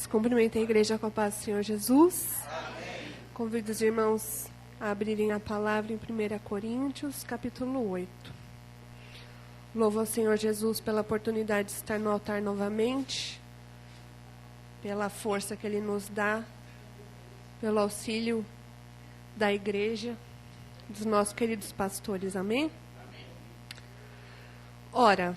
Cumprimente a igreja com a paz do Senhor Jesus. Amém. Convido os irmãos a abrirem a palavra em 1 Coríntios, capítulo 8. Louvo ao Senhor Jesus pela oportunidade de estar no altar novamente, pela força que Ele nos dá, pelo auxílio da igreja, dos nossos queridos pastores. Amém? Amém. Ora,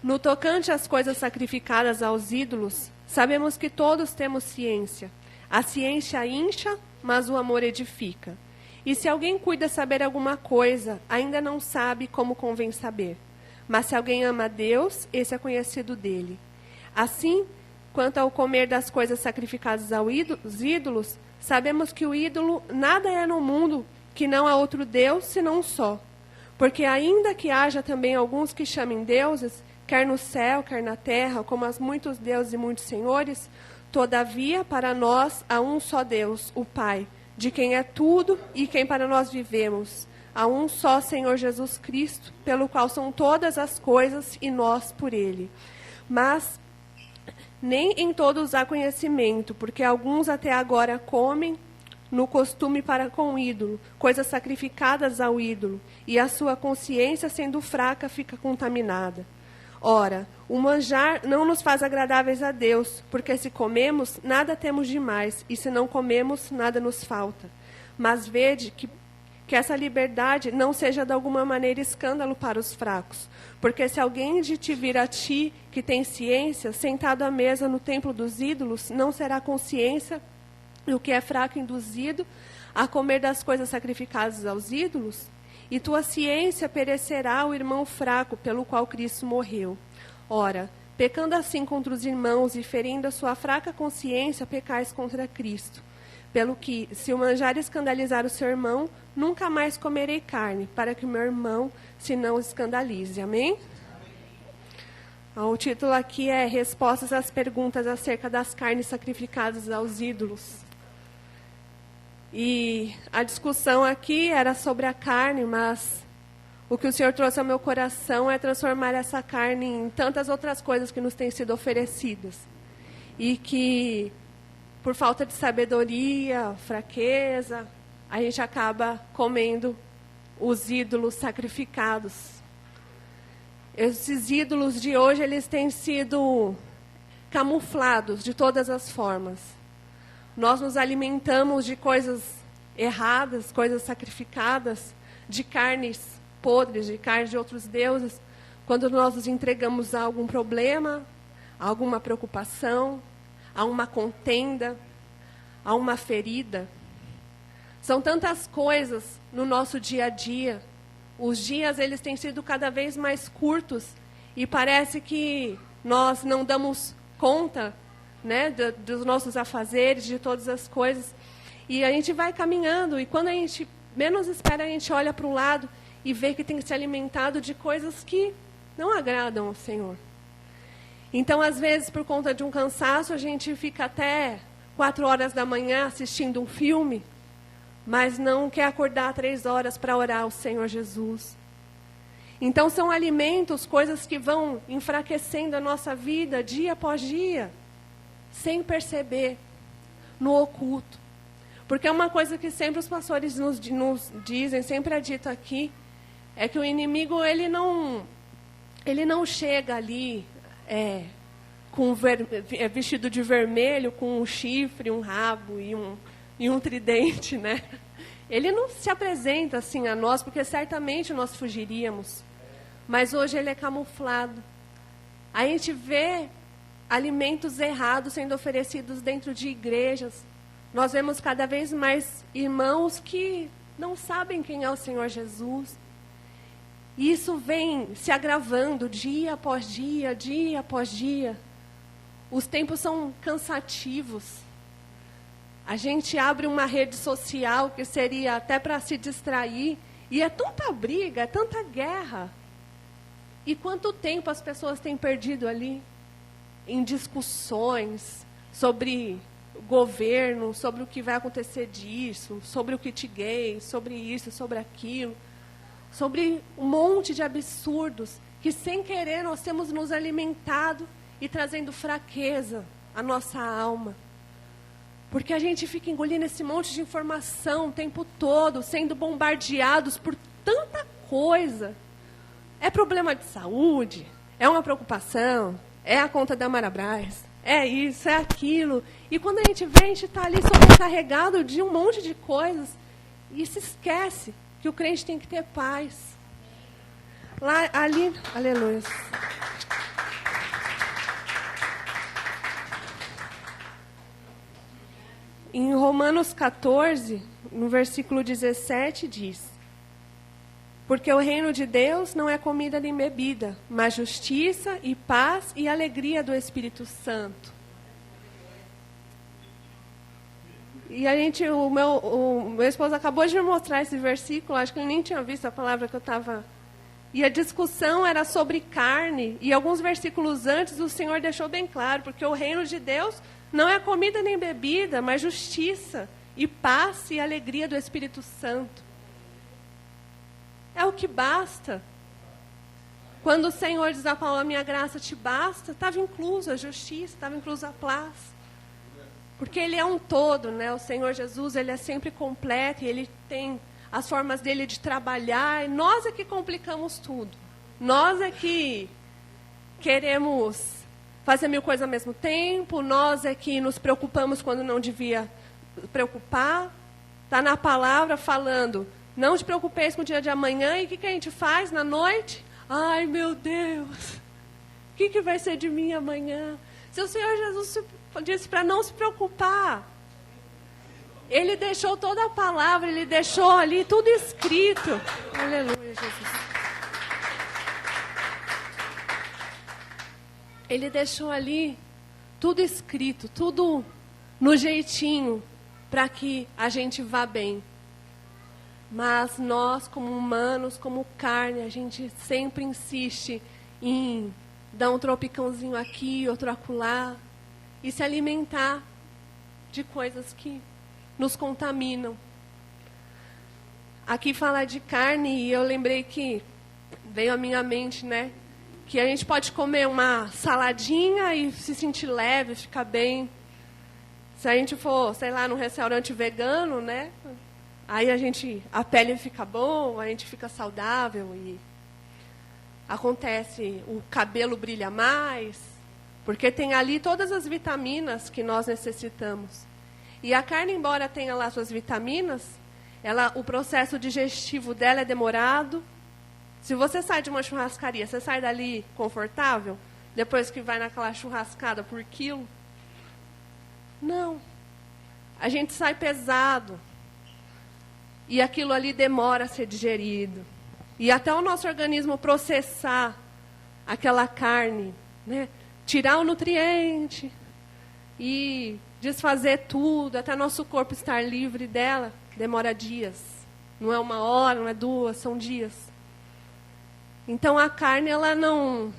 no tocante às coisas sacrificadas aos ídolos, sabemos que todos temos ciência. A ciência incha, mas o amor edifica. E se alguém cuida saber alguma coisa, ainda não sabe como convém saber. Mas se alguém ama a Deus, esse é conhecido dele. Assim, quanto ao comer das coisas sacrificadas aos ídolos, sabemos que o ídolo nada é no mundo que não há outro Deus, senão um só. Porque ainda que haja também alguns que chamem deuses, quer no céu, quer na terra, como as muitos deuses e muitos senhores, todavia, para nós, há um só Deus, o Pai, de quem é tudo e quem para nós vivemos. Há um só Senhor Jesus Cristo, pelo qual são todas as coisas e nós por Ele. Mas nem em todos há conhecimento, porque alguns até agora comem no costume para com o ídolo, coisas sacrificadas ao ídolo, e a sua consciência, sendo fraca, fica contaminada. Ora, o manjar não nos faz agradáveis a Deus, porque se comemos, nada temos demais, e se não comemos, nada nos falta. Mas vede que essa liberdade não seja de alguma maneira escândalo para os fracos. Porque se alguém de te vir a ti, que tem ciência, sentado à mesa no templo dos ídolos, não será consciência o que é fraco induzido a comer das coisas sacrificadas aos ídolos? E tua ciência perecerá o irmão fraco, pelo qual Cristo morreu. Ora, pecando assim contra os irmãos e ferindo a sua fraca consciência, pecais contra Cristo. Pelo que, se o manjar escandalizar o seu irmão, nunca mais comerei carne, para que o meu irmão se não escandalize. Amém? O título aqui é Respostas às perguntas acerca das carnes sacrificadas aos ídolos. E a discussão aqui era sobre a carne, mas o que o Senhor trouxe ao meu coração é transformar essa carne em tantas outras coisas que nos têm sido oferecidas. E que, por falta de sabedoria, fraqueza, a gente acaba comendo os ídolos sacrificados. Esses ídolos de hoje, eles têm sido camuflados de todas as formas. Nós nos alimentamos de coisas erradas, coisas sacrificadas, de carnes podres, de carnes de outros deuses, quando nós nos entregamos a algum problema, a alguma preocupação, a uma contenda, a uma ferida. São tantas coisas no nosso dia a dia. Os dias, eles têm sido cada vez mais curtos e parece que nós não damos conta, né, dos nossos afazeres, de todas as coisas. E a gente vai caminhando, e quando a gente menos espera, a gente olha para um lado e vê que tem se alimentado de coisas que não agradam ao Senhor. Então, às vezes, por conta de um cansaço, a gente fica até 4 horas da manhã assistindo um filme, mas não quer acordar 3 horas para orar ao Senhor Jesus. Então, são alimentos, coisas que vão enfraquecendo a nossa vida dia após dia, sem perceber, no oculto. Porque é uma coisa que sempre os pastores nos dizem, sempre é dito aqui, é que o inimigo, ele não chega ali vestido de vermelho, com um chifre, um rabo e um tridente, né? Ele não se apresenta assim a nós, porque certamente nós fugiríamos. Mas hoje ele é camuflado. A gente vê alimentos errados sendo oferecidos dentro de igrejas. Nós vemos cada vez mais irmãos que não sabem quem é o Senhor Jesus. E isso vem se agravando dia após dia, dia após dia. Os tempos são cansativos. A gente abre uma rede social que seria até para se distrair, e é tanta briga, é tanta guerra. E quanto tempo as pessoas têm perdido ali em discussões sobre o governo, sobre o que vai acontecer disso, sobre o kit gay, sobre isso, sobre aquilo, sobre um monte de absurdos que, sem querer, nós temos nos alimentado e trazendo fraqueza a nossa alma. Porque a gente fica engolindo esse monte de informação o tempo todo, sendo bombardeados por tanta coisa. É problema de saúde, é uma preocupação, é a conta da Marabras, é isso, é aquilo. E quando a gente vê, a gente está ali sobrecarregado de um monte de coisas e se esquece que o crente tem que ter paz. Lá, ali, aleluia. Em Romanos 14, no versículo 17, diz: porque o reino de Deus não é comida nem bebida, mas justiça e paz e alegria do Espírito Santo. E o meu esposo acabou de me mostrar esse versículo, acho que ele nem tinha visto a palavra que eu estava... E a discussão era sobre carne, e alguns versículos antes o Senhor deixou bem claro, porque o reino de Deus não é comida nem bebida, mas justiça e paz e alegria do Espírito Santo. É o que basta. Quando o Senhor diz a Paulo, a minha graça te basta, estava inclusa a justiça, estava inclusa a paz. Porque Ele é um todo, né? O Senhor Jesus, Ele é sempre completo, e Ele tem as formas dele de trabalhar, e nós é que complicamos tudo. Nós é que queremos fazer 1000 coisas ao mesmo tempo, nós é que nos preocupamos quando não devia preocupar. Está na palavra falando, não te preocupeis com o dia de amanhã, e o que a gente faz na noite? Ai, meu Deus, o que vai ser de mim amanhã? Se o Senhor Jesus disse para não se preocupar, Ele deixou toda a palavra, Ele deixou ali tudo escrito. Aleluia, Jesus. Ele deixou ali tudo escrito, tudo no jeitinho, para que a gente vá bem. Mas nós, como humanos, como carne, a gente sempre insiste em dar um tropicãozinho aqui, outro acolá, e se alimentar de coisas que nos contaminam. Aqui fala de carne, e eu lembrei que veio à minha mente, né? Que a gente pode comer uma saladinha e se sentir leve, ficar bem. Se a gente for, sei lá, num restaurante vegano, né? Aí a pele fica boa, a gente fica saudável e acontece, o cabelo brilha mais, porque tem ali todas as vitaminas que nós necessitamos. E a carne, embora tenha lá suas vitaminas, o processo digestivo dela é demorado. Se você sai de uma churrascaria, você sai dali confortável, depois que vai naquela churrascada por quilo? Não. A gente sai pesado. E aquilo ali demora a ser digerido. E até o nosso organismo processar aquela carne, né? Tirar o nutriente e desfazer tudo, até nosso corpo estar livre dela, demora dias. Não é 1 hora, não é 2, são dias. Então a carne, ela não...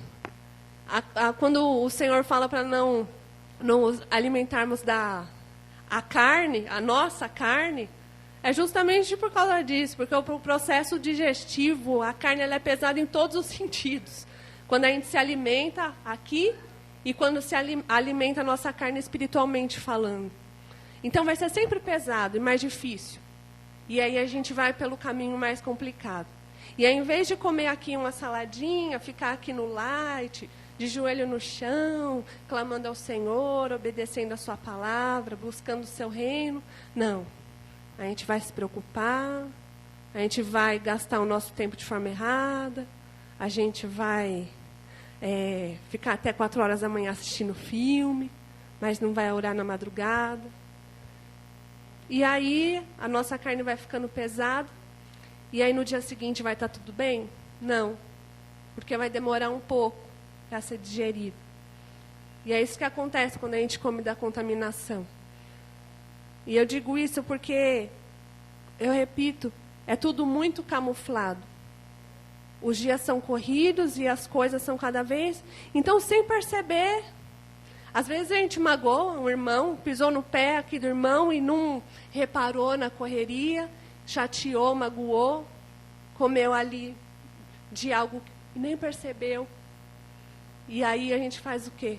quando o Senhor fala para não alimentarmos a carne, a nossa carne, é justamente por causa disso, porque o processo digestivo, a carne ela é pesada em todos os sentidos. Quando a gente se alimenta aqui e quando se alimenta a nossa carne espiritualmente falando. Então vai ser sempre pesado e mais difícil. E aí a gente vai pelo caminho mais complicado. E aí, em vez de comer aqui uma saladinha, ficar aqui no light, de joelho no chão, clamando ao Senhor, obedecendo a sua palavra, buscando o seu reino, não. A gente vai se preocupar, a gente vai gastar o nosso tempo de forma errada, a gente vai ficar até 4 horas da manhã assistindo filme, mas não vai orar na madrugada. E aí a nossa carne vai ficando pesada, e aí no dia seguinte vai estar tudo bem? Não, porque vai demorar um pouco para ser digerido. E é isso que acontece quando a gente come da contaminação. E eu digo isso porque, eu repito, é tudo muito camuflado. Os dias são corridos e as coisas são cada vez... Então, sem perceber, às vezes a gente magoa um irmão, pisou no pé aqui do irmão e não reparou na correria, chateou, magoou, comeu ali de algo que nem percebeu. E aí a gente faz o quê?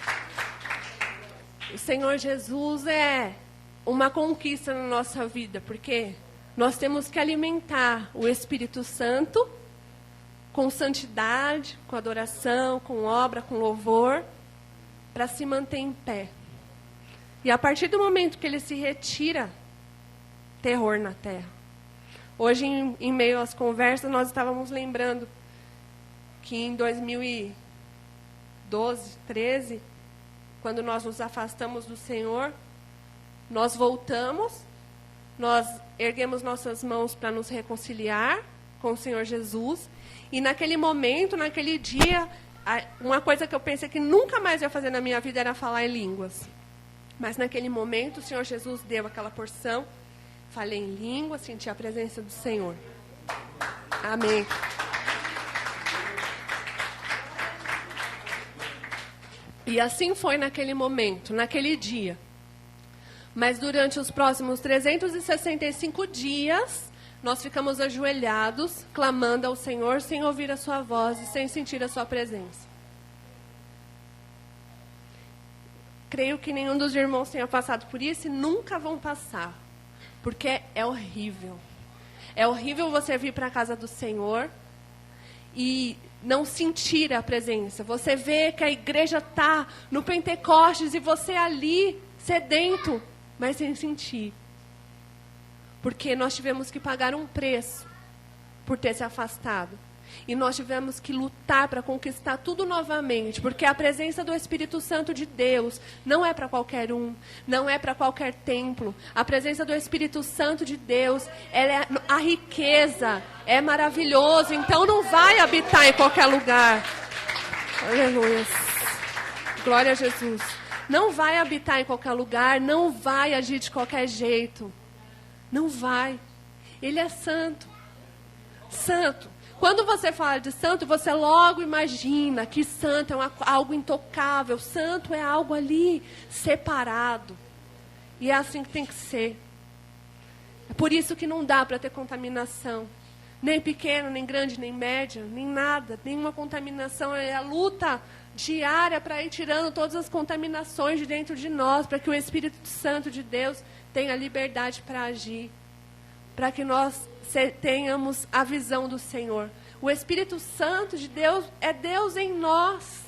O Senhor Jesus é uma conquista na nossa vida, porque nós temos que alimentar o Espírito Santo com santidade, com adoração, com obra, com louvor, para se manter em pé. E a partir do momento que ele se retira, terror na terra. Hoje, em meio às conversas, nós estávamos lembrando que em 2012, 13, quando nós nos afastamos do Senhor, nós voltamos, nós erguemos nossas mãos para nos reconciliar com o Senhor Jesus. E naquele momento, naquele dia, uma coisa que eu pensei que nunca mais ia fazer na minha vida era falar em línguas. Mas naquele momento, o Senhor Jesus deu aquela porção. Falei em língua, senti a presença do Senhor. Amém. E assim foi naquele momento, naquele dia. Mas durante os próximos 365 dias, nós ficamos ajoelhados, clamando ao Senhor, sem ouvir a sua voz e sem sentir a sua presença. Creio que nenhum dos irmãos tenha passado por isso e nunca vão passar. Porque é horrível. É horrível você vir para a casa do Senhor e não sentir a presença. Você vê que a igreja está no Pentecostes e você ali, sedento, mas sem sentir. Porque nós tivemos que pagar um preço por ter se afastado. E nós tivemos que lutar para conquistar tudo novamente. Porque a presença do Espírito Santo de Deus não é para qualquer um. Não é para qualquer templo. A presença do Espírito Santo de Deus, ela é a riqueza. É maravilhoso. Então não vai habitar em qualquer lugar. Aleluia. Glória a Jesus. Não vai habitar em qualquer lugar. Não vai agir de qualquer jeito. Não vai. Ele é santo. Santo. Quando você fala de santo, você logo imagina que santo é algo intocável. Santo é algo ali separado. E é assim que tem que ser. É por isso que não dá para ter contaminação. Nem pequeno, nem grande, nem média, nem nada. Nenhuma contaminação. É a luta diária para ir tirando todas as contaminações de dentro de nós. Para que o Espírito Santo de Deus tenha liberdade para agir. Para que nós tenhamos a visão do Senhor. O Espírito Santo de Deus é Deus em nós.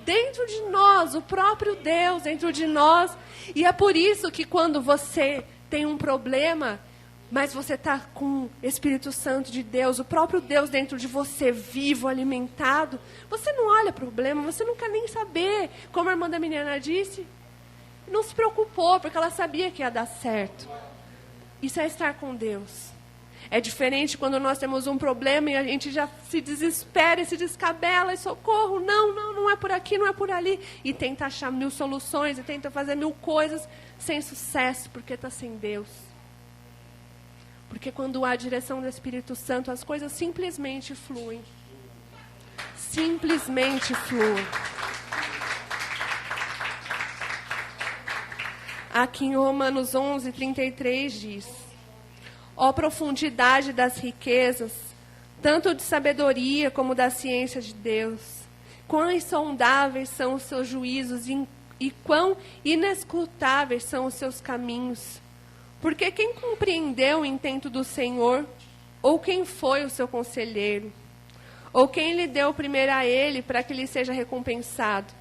Dentro de nós, o próprio Deus dentro de nós. E é por isso que quando você tem um problema, mas você está com o Espírito Santo de Deus, o próprio Deus dentro de você, vivo, alimentado, você não olha para o problema, você não quer nem saber. Como a irmã da menina disse, não se preocupou, porque ela sabia que ia dar certo. Isso é estar com Deus. É diferente quando nós temos um problema e a gente já se desespera e se descabela e socorro. Não é por aqui, não é por ali. E tenta achar 1000 soluções e tenta fazer 1000 coisas sem sucesso, porque está sem Deus. Porque quando há a direção do Espírito Santo, as coisas simplesmente fluem. Simplesmente fluem. Aqui em Romanos 11, 33 diz: ó profundidade das riquezas, tanto de sabedoria como da ciência de Deus. Quão insondáveis são os seus juízos e quão inescrutáveis são os seus caminhos. Porque quem compreendeu o intento do Senhor? Ou quem foi o seu conselheiro? Ou quem lhe deu primeiro a ele para que lhe seja recompensado?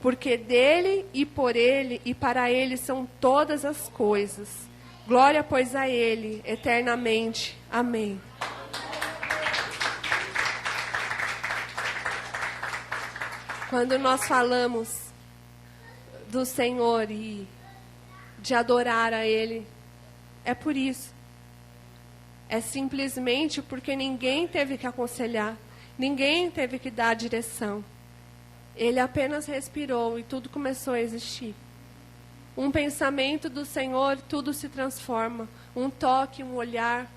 Porque dele e por ele e para ele são todas as coisas. Glória, pois, a ele, eternamente. Amém. Quando nós falamos do Senhor e de adorar a Ele, é por isso. É simplesmente porque ninguém teve que aconselhar, ninguém teve que dar a direção. Ele apenas respirou e tudo começou a existir. Um pensamento do Senhor, tudo se transforma. Um toque, um olhar.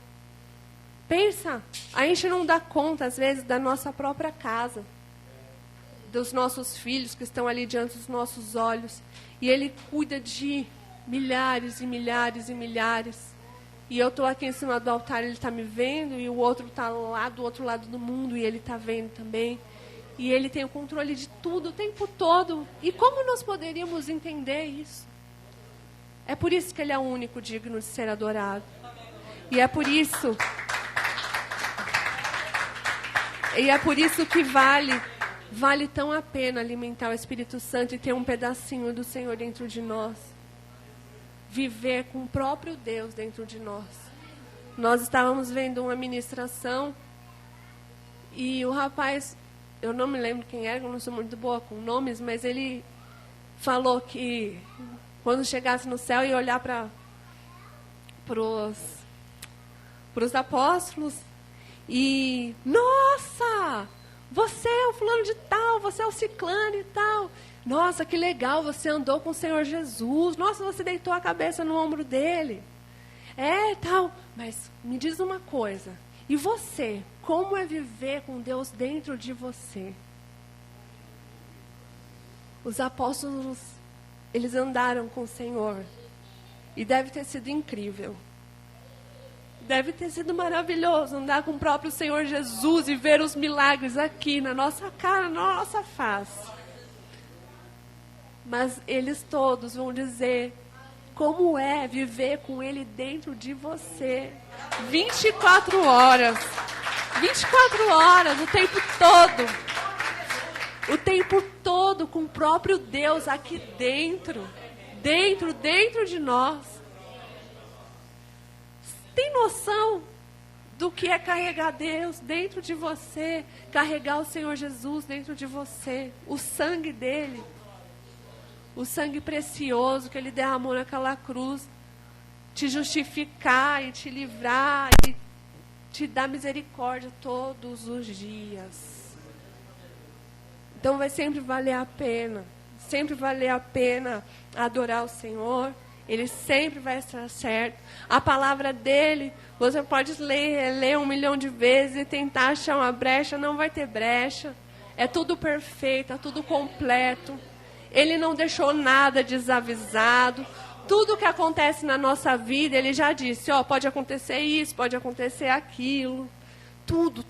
Pensa, a gente não dá conta, às vezes, da nossa própria casa. Dos nossos filhos que estão ali diante dos nossos olhos. E Ele cuida de milhares e milhares e milhares. E eu estou aqui em cima do altar, Ele está me vendo. E o outro está lá do outro lado do mundo e Ele está vendo também. E Ele tem o controle de tudo o tempo todo. E como nós poderíamos entender isso? É por isso que Ele é o único digno de ser adorado. E é por isso que vale tão a pena alimentar o Espírito Santo e ter um pedacinho do Senhor dentro de nós. Viver com o próprio Deus dentro de nós. Nós estávamos vendo uma ministração e o rapaz, eu não me lembro quem era, eu não sou muito boa com nomes, mas ele falou que quando chegasse no céu ia olhar para os apóstolos e, nossa, você é o fulano de tal, você é o ciclano e tal. Nossa, que legal, você andou com o Senhor Jesus. Nossa, você deitou a cabeça no ombro dele. É, tal. Mas me diz uma coisa. E você? Como é viver com Deus dentro de você? Os apóstolos, eles andaram com o Senhor. E deve ter sido incrível. Deve ter sido maravilhoso andar com o próprio Senhor Jesus e ver os milagres aqui na nossa cara, na nossa face. Mas eles todos vão dizer como é viver com Ele dentro de você. 24 horas. 24 horas, o tempo todo. O tempo todo com o próprio Deus aqui dentro. Dentro de nós. Tem noção do que é carregar Deus dentro de você? Carregar o Senhor Jesus dentro de você. O sangue dele. O sangue precioso que Ele derramou naquela cruz, te justificar e te livrar e te dar misericórdia todos os dias. Então vai sempre valer a pena adorar o Senhor. Ele sempre vai estar certo. A palavra dele, você pode ler 1 milhão de vezes e tentar achar uma brecha, não vai ter brecha. É tudo perfeito, é tudo completo. Ele não deixou nada desavisado. Tudo que acontece na nossa vida, Ele já disse, pode acontecer isso, pode acontecer aquilo. Tudo.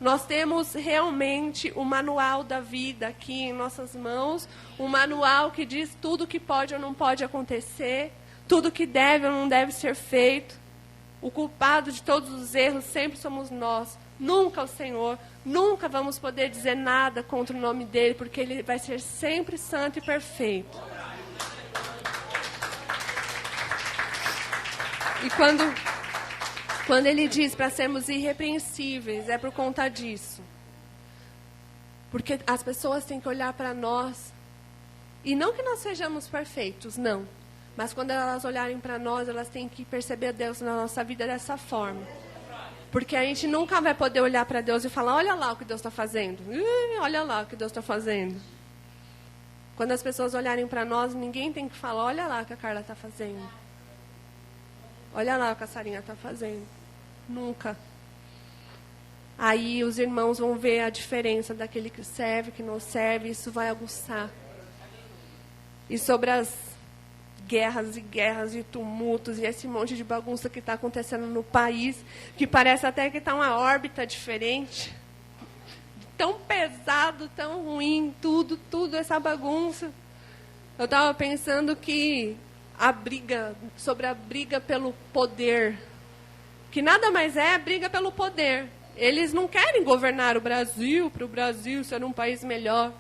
Nós temos realmente o manual da vida aqui em nossas mãos. Um manual que diz tudo que pode ou não pode acontecer. Tudo que deve ou não deve ser feito. O culpado de todos os erros sempre somos nós. Nunca o Senhor. Nunca vamos poder dizer nada contra o nome dele, porque ele vai ser sempre santo e perfeito. E quando ele diz para sermos irrepreensíveis, é por conta disso. Porque as pessoas têm que olhar para nós, e não que nós sejamos perfeitos, não. Mas quando elas olharem para nós, elas têm que perceber Deus na nossa vida dessa forma. Porque a gente nunca vai poder olhar para Deus e falar, olha lá o que Deus está fazendo. Olha lá o que Deus está fazendo. Quando as pessoas olharem para nós, ninguém tem que falar, olha lá o que a Carla está fazendo. Olha lá o que a Sarinha está fazendo. Nunca. Aí os irmãos vão ver a diferença daquele que serve, que não serve, isso vai aguçar. E sobre as guerras e guerras e tumultos e esse monte de bagunça que está acontecendo no país, que parece até que está uma órbita diferente, tão pesado, tão ruim, tudo essa bagunça. Eu estava pensando que sobre a briga pelo poder, que nada mais é a briga pelo poder. Eles não querem governar o Brasil, para o Brasil ser um país melhor.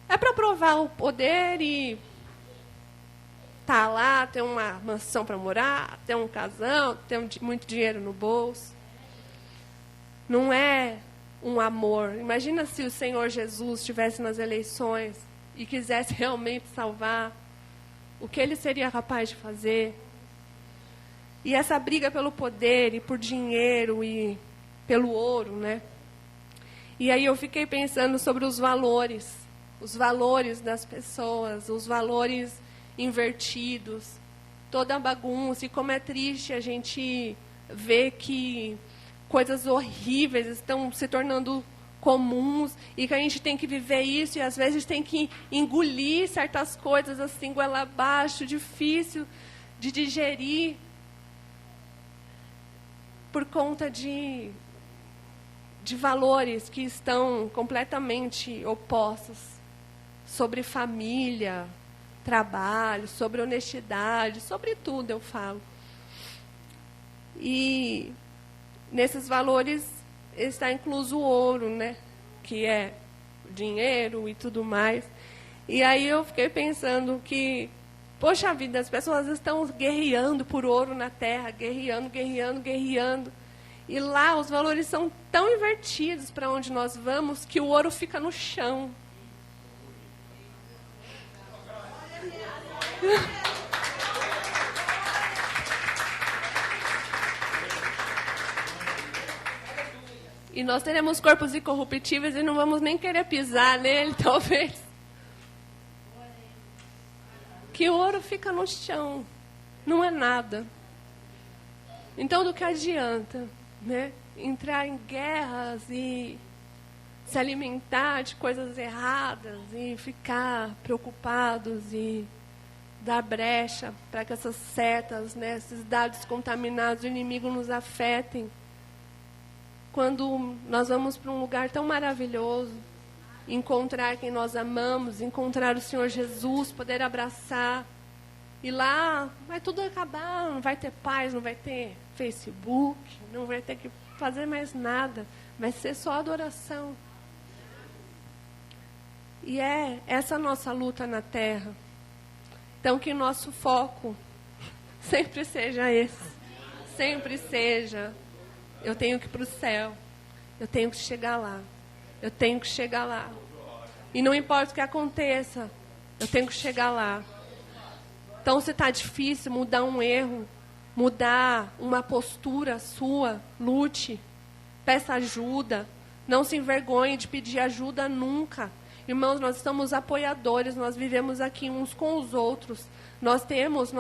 É para provar o poder e tá lá, ter uma mansão para morar, ter um casão, ter muito dinheiro no bolso. Não é um amor. Imagina se o Senhor Jesus estivesse nas eleições e quisesse realmente salvar. O que Ele seria capaz de fazer? E essa briga pelo poder e por dinheiro e pelo ouro, né? E aí eu fiquei pensando sobre os valores das pessoas, os valores invertidos, toda a bagunça, e como é triste a gente ver que coisas horríveis estão se tornando comuns e que a gente tem que viver isso e às vezes tem que engolir certas coisas assim, goela abaixo, difícil de digerir por conta de de valores que estão completamente opostos, sobre família, trabalho, sobre honestidade, sobre tudo eu falo. E nesses valores está incluso o ouro, né? Que é dinheiro e tudo mais. E aí eu fiquei pensando que, poxa vida, as pessoas estão guerreando por ouro na terra, guerreando, guerreando, guerreando. E lá os valores são tão invertidos para onde nós vamos que o ouro fica no chão. E nós teremos corpos incorruptíveis e não vamos nem querer pisar nele, talvez. Que o ouro fica no chão, não é nada. Então, do que adianta, né? Entrar em guerras e se alimentar de coisas erradas e ficar preocupados e dar brecha para que essas setas, né, esses dados contaminados do inimigo nos afetem. Quando nós vamos para um lugar tão maravilhoso, encontrar quem nós amamos, encontrar o Senhor Jesus, poder abraçar, e lá vai tudo acabar, não vai ter paz, não vai ter Facebook, não vai ter que fazer mais nada, vai ser só adoração. E é essa nossa luta na terra. Então que nosso foco sempre seja esse, sempre seja: eu tenho que ir para o céu, eu tenho que chegar lá, eu tenho que chegar lá. E não importa o que aconteça, eu tenho que chegar lá. Então, se está difícil mudar um erro, mudar uma postura sua, lute, peça ajuda, não se envergonhe de pedir ajuda nunca. Irmãos, nós estamos apoiadores, nós vivemos aqui uns com os outros. Nós temos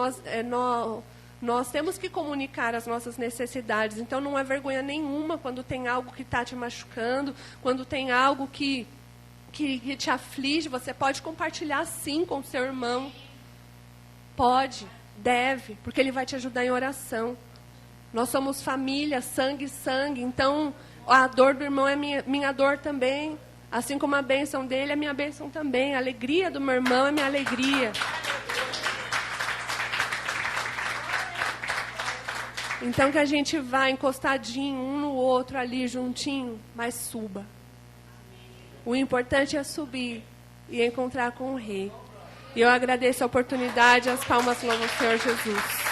que comunicar as nossas necessidades. Então, não é vergonha nenhuma quando tem algo que está te machucando, quando tem algo que te aflige. Você pode compartilhar, sim, com o seu irmão. Pode, deve, porque ele vai te ajudar em oração. Nós somos família, sangue, sangue. Então, a dor do irmão é minha dor também. Assim como a bênção dele é minha bênção também. A alegria do meu irmão é minha alegria. Então, que a gente vá encostadinho um no outro ali, juntinho, mas suba. O importante é subir e encontrar com o Rei. E eu agradeço a oportunidade, as palmas louvam o Senhor Jesus.